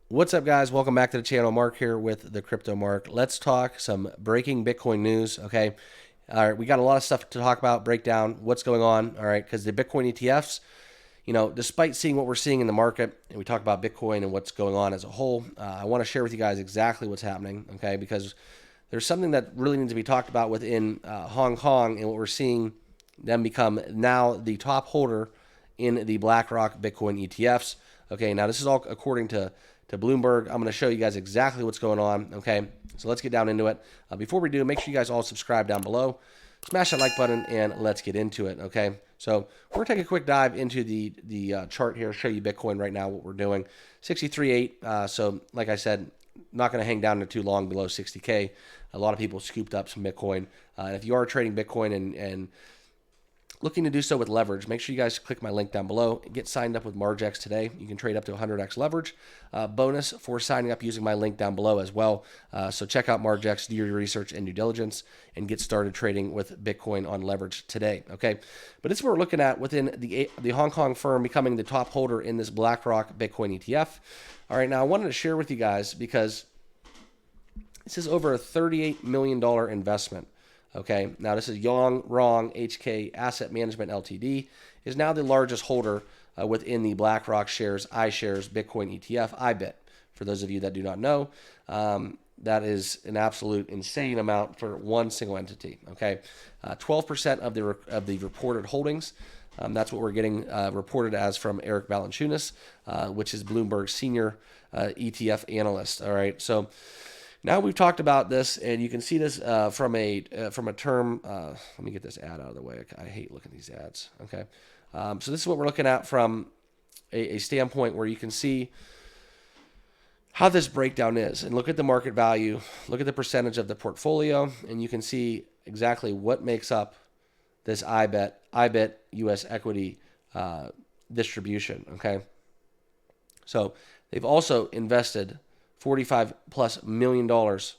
What's up, guys? Welcome back to the channel. Mark here with the Crypto Mark. Let's talk some breaking Bitcoin news, okay? All right, we got a lot of stuff to talk about, break down what's going on, all right? Because the Bitcoin ETFs, despite seeing what we're seeing in the market, and we talk about Bitcoin and what's going on as a whole, I want to share with you guys exactly what's happening, okay? Because there's something that really needs to be talked about within Hong Kong and what we're seeing them become now the top holder in the Blackrock Bitcoin ETFs. Okay, now this is all according to Bloomberg. I'm going to show you guys exactly what's going on. Okay, so let's get down into it. Before we do, make sure you guys all subscribe down below. Smash that like button and let's get into it. Okay, so we're going to take a quick dive into the chart here, show you Bitcoin right now, what we're doing. 63.8. So like I said, not going to hang down to too long below 60K. A lot of people scooped up some Bitcoin. And if you are trading Bitcoin and looking to do so with leverage, make sure you guys click my link down below. Get signed up with Margex today. You can trade up to 100x leverage. Bonus for signing up using my link down below as well. So check out Margex, do your research and due diligence, and get started trading with Bitcoin on leverage today. Okay, but this is what we're looking at within the Hong Kong firm becoming the top holder in this BlackRock Bitcoin ETF. All right, now I wanted to share with you guys because this is over a $38 million investment. Okay, now this is Yong Rong HK Asset Management Ltd. is now the largest holder within the BlackRock shares iShares Bitcoin ETF Ibit. For those of you that do not know, that is an absolute insane amount for one single entity. Okay, 12% of the reported holdings. That's what we're getting reported as from Eric Balanchunas, which is Bloomberg's senior ETF analyst. All right, so now we've talked about this, and you can see this from a term. Let me get this ad out of the way. I hate looking at these ads. Okay, so this is what we're looking at from a standpoint where you can see how this breakdown is, and look at the market value, look at the percentage of the portfolio, and you can see exactly what makes up this IBIT U.S. equity distribution. Okay, so they've also invested $45+ million to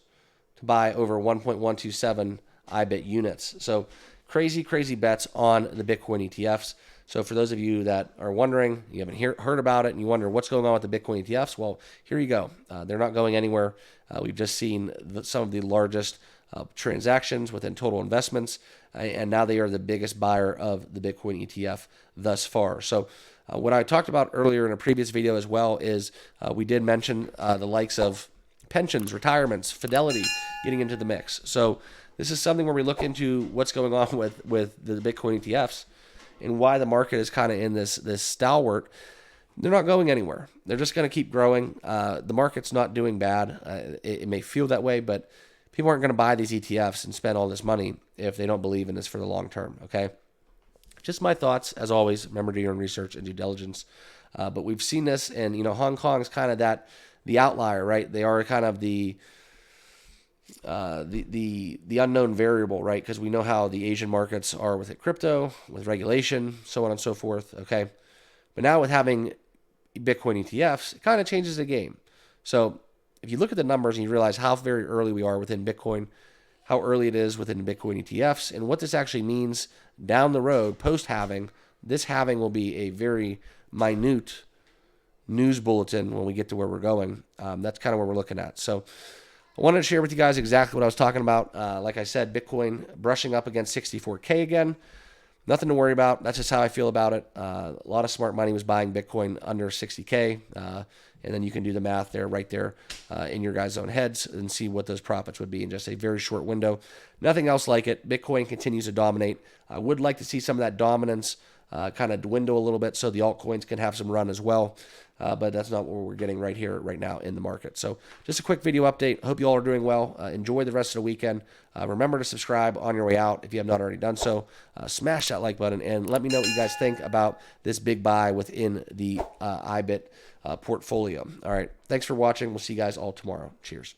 buy over 1.127 IBIT units. So crazy bets on the Bitcoin ETFs. So for those of you that are wondering, you haven't heard about it, and you wonder what's going on with the Bitcoin ETFs, well, here you go. They're not going anywhere. We've just seen some of the largest transactions within total investments, and now they are the biggest buyer of the Bitcoin ETF thus far. So what I talked about earlier in a previous video as well is we did mention the likes of pensions, retirements, Fidelity getting into the mix. So this is something where we look into what's going on with the Bitcoin ETFs and why the market is kind of in this stalwart. They're not going anywhere. They're just going to keep growing. The market's not doing bad. It may feel that way, but people aren't going to buy these ETFs and spend all this money if they don't believe in this for the long term. Okay. Just my thoughts, as always. Remember, do your own research and due diligence. But we've seen this, and Hong Kong is kind of the outlier, right? They are kind of the unknown variable, right? Because we know how the Asian markets are with it, crypto, with regulation, so on and so forth. Okay, but now with having Bitcoin ETFs, it kind of changes the game. So if you look at the numbers and you realize how very early we are within Bitcoin, how early it is within Bitcoin ETFs, and what this actually means down the road post-halving. This halving will be a very minute news bulletin when we get to where we're going. That's kind of where we're looking at. So I wanted to share with you guys exactly what I was talking about. Like I said, Bitcoin brushing up against 64K again. Nothing to worry about. That's just how I feel about it. A lot of smart money was buying Bitcoin under 60K. And then you can do the math there, right there in your guys' own heads and see what those profits would be in just a very short window. Nothing else like it. Bitcoin continues to dominate. I would like to see some of that dominance kind of dwindle a little bit so the altcoins can have some run as well. But that's not what we're getting right here, right now in the market. So just a quick video update. Hope you all are doing well. Enjoy the rest of the weekend. Remember to subscribe on your way out if you have not already done so. Smash that like button and let me know what you guys think about this big buy within the IBIT portfolio. All right. Thanks for watching. We'll see you guys all tomorrow. Cheers.